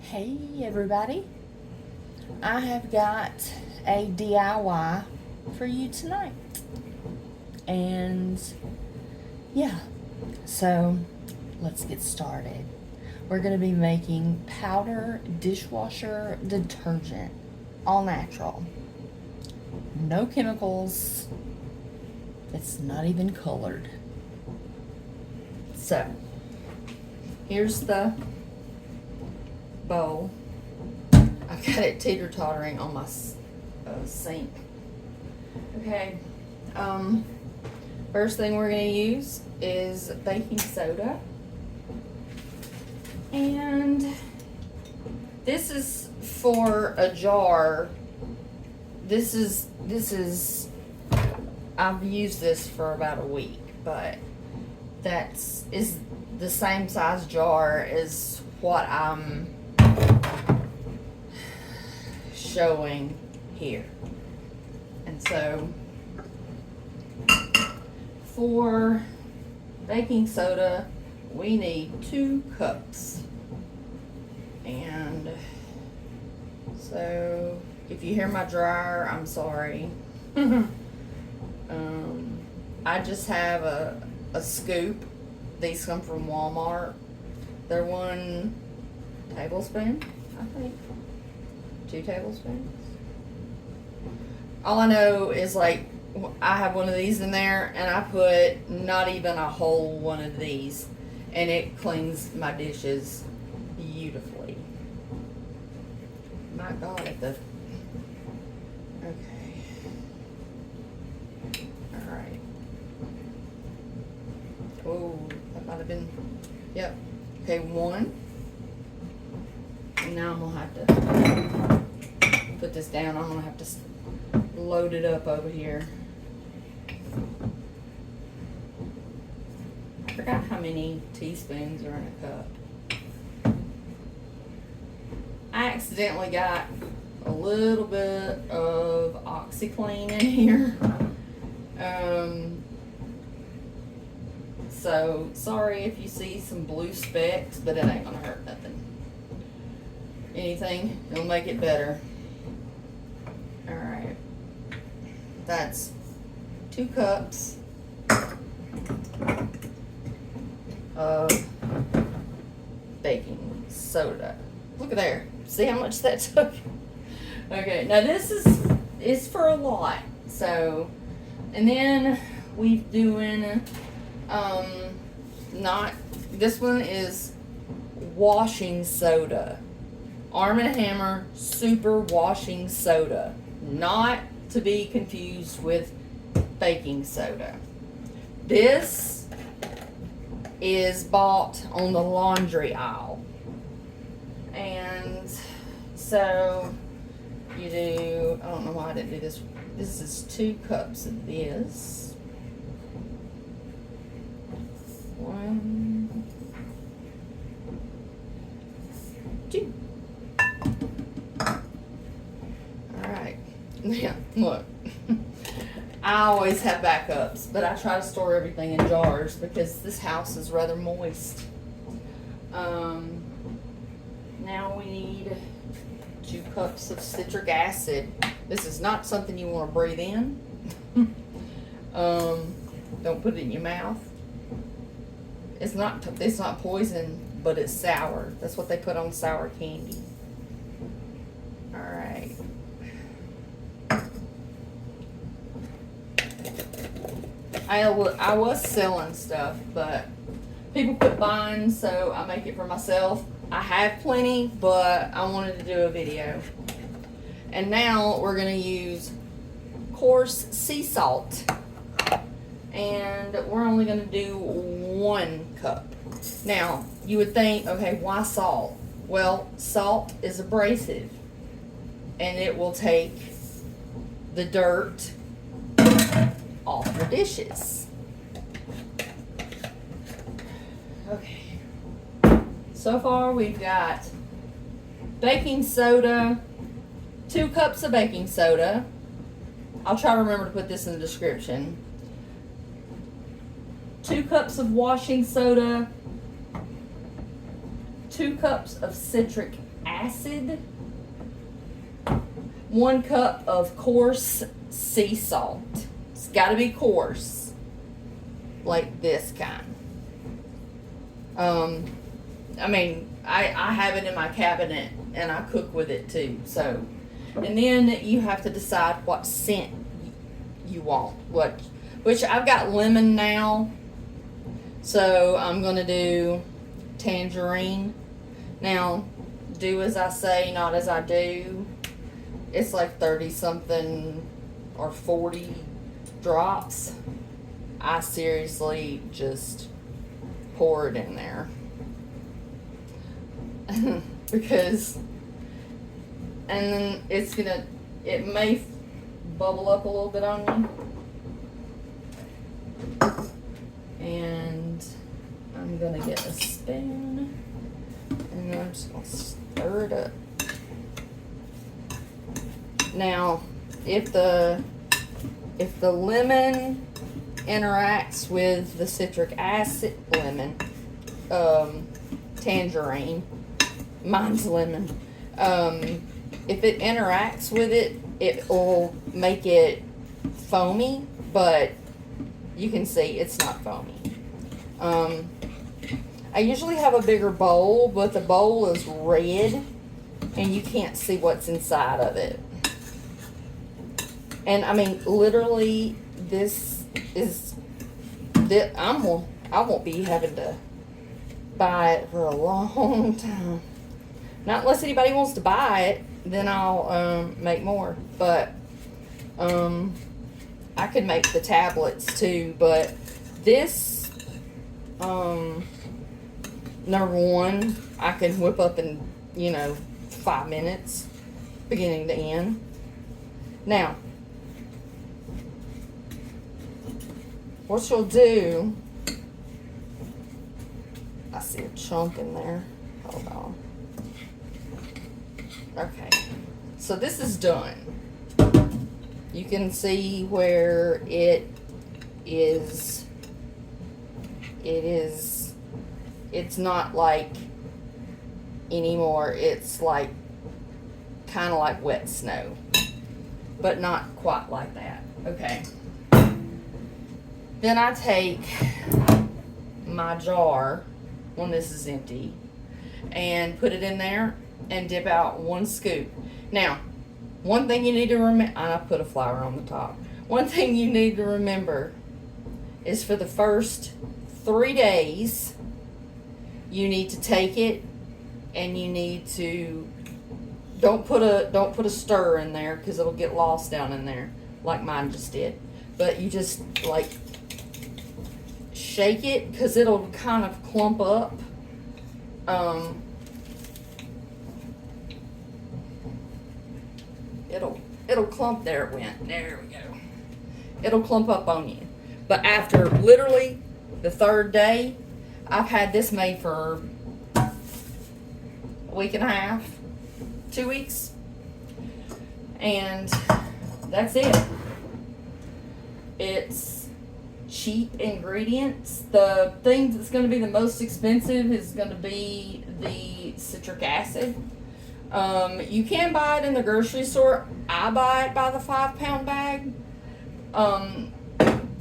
Hey everybody, I have got a DIY for you tonight. And yeah, so let's get started. We're going to be making powder dishwasher detergent, all natural. No chemicals. It's not even colored. So, here's the bowl. I've got it teeter-tottering on my sink. Okay, first thing we're going to use is baking soda. And this is for a jar. This is I've used this for about a week, but is the same size jar as what I'm showing here. And so for baking soda we need 2 cups. And so if you hear my dryer, I'm sorry. I just have a scoop. These come from Walmart. They're 1 tablespoon, I think. 2 tablespoons. All I know is, like, I have one of these in there, and I put not even a whole one of these, and it cleans my dishes beautifully. My God, okay. Alright. Oh, that might have been, yep. Okay, 1. And now I'm going to have to put this down. I'm going to have to load it up over here. I forgot how many teaspoons are in a cup. I accidentally got a little bit of OxyClean in here. So sorry if you see some blue specks, but it ain't gonna hurt nothing. Anything, it'll make it better. Alright. That's 2 cups of baking soda. Look at there. See how much that took? Okay, now this is for a lot. So, and then we're doing this one is washing soda. Arm & Hammer super washing soda. Not to be confused with baking soda. This is bought on the laundry aisle. And so you do, I don't know why I didn't do this. This is 2 cups of this. 1, 2. Alright. Yeah, look. I always have backups, but I try to store everything in jars because this house is rather moist. Now we need 2 cups of citric acid. This is not something you want to breathe in. Don't put it in your mouth. It's not poison, but it's sour. That's what they put on sour candy. Alright. I was selling stuff, but people quit buying, so I make it for myself. I have plenty, but I wanted to do a video. And now we're going to use Coarse Sea Salt. And we're only going to do 1 cup. Now, you would think, okay, why salt? Well, salt is abrasive. And it will take the dirt off your dishes. Okay. So far we've got baking soda, 2 cups of baking soda. I'll try to remember to put this in the description. 2 cups of washing soda, 2 cups of citric Acid, 1 cup of coarse sea salt. It's got to be coarse, like this kind. I mean, I have it in my cabinet and I cook with it too. So, and then you have to decide what scent you want. Which I've got lemon now, so I'm gonna do tangerine. Now, do as I say, not as I do. It's like 30 something or 40 drops. I seriously just pour it in there. Because, and then it may bubble up a little bit on you. And I'm gonna get a spoon and I'm just gonna stir it up. Now, if the lemon interacts with the citric acid, tangerine, mine's lemon. If it interacts with it, it will make it foamy, but you can see it's not foamy. I usually have a bigger bowl, but the bowl is red and you can't see what's inside of it. And I mean, literally, I won't be having to buy it for a long time. Not unless anybody wants to buy it, then I'll make more. But I could make the tablets too. But this, number one, I can whip up in 5 minutes, beginning to end. Now, what you'll do, I see a chunk in there. Hold on. Okay, so this is done. You can see where it's not like anymore. It's like kind of like wet snow, but not quite like that. Okay. Then I take my jar when this is empty and put it in there and dip out 1 scoop. Now, one thing you need to remember, and I put a flower on the top. One thing you need to remember is for the first 3 days, you need to take it and you need to don't put a stir in there because it'll get lost down in there like mine just did. But you just like shake it because it'll kind of clump up. It'll clump. There it went. There we go. It'll clump up on you. But after literally the 3rd day, I've had this made for a week and a half, 2 weeks, and that's it. It's cheap ingredients. The thing that's going to be the most expensive is going to be the citric acid. You can buy it in the grocery store. I buy it by the 5-pound bag. And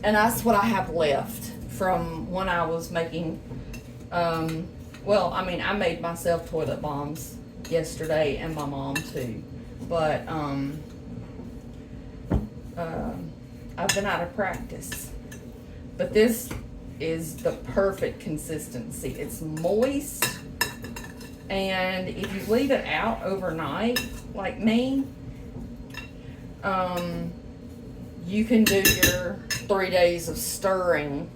that's what I have left from when I was making, well, I mean, I made myself toilet bombs yesterday and my mom too. But, I've been out of practice. But this is the perfect consistency. It's moist. And if you leave it out overnight, like me, you can do your 3 days of stirring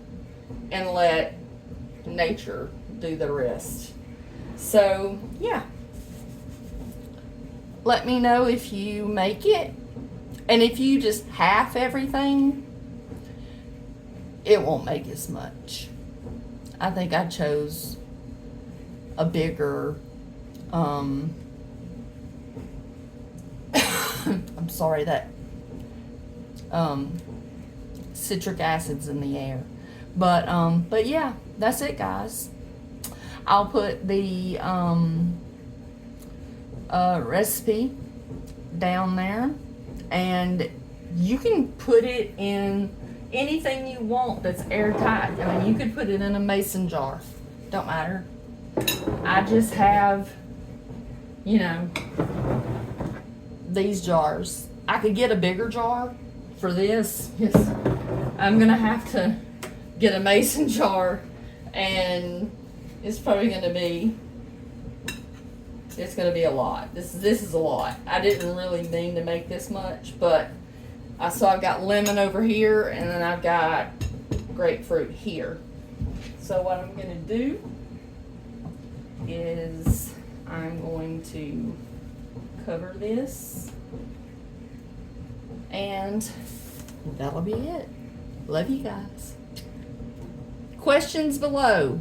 and let nature do the rest. So, yeah. Let me know if you make it. And if you just half everything, it won't make as much. I think I chose a bigger, I'm sorry, that citric acid's in the air. But yeah, that's it, guys. I'll put the recipe down there, and you can put it in anything you want that's airtight. I mean, you could put it in a mason jar, don't matter. I just have, you know, these jars. I could get a bigger jar for this. Yes, I'm gonna have to get a mason jar, and it's probably gonna be, it's gonna be a lot. This is a lot. I didn't really mean to make this much, but I've got lemon over here, and then I've got grapefruit here. So what I'm gonna do is I'm going to cover this, and that'll be it. Love you guys. Questions below,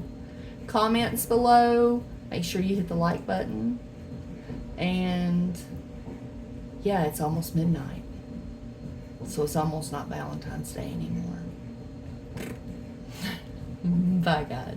comments below. Make sure you hit the like button. And yeah, it's almost midnight, so it's almost not Valentine's Day anymore. Bye guys.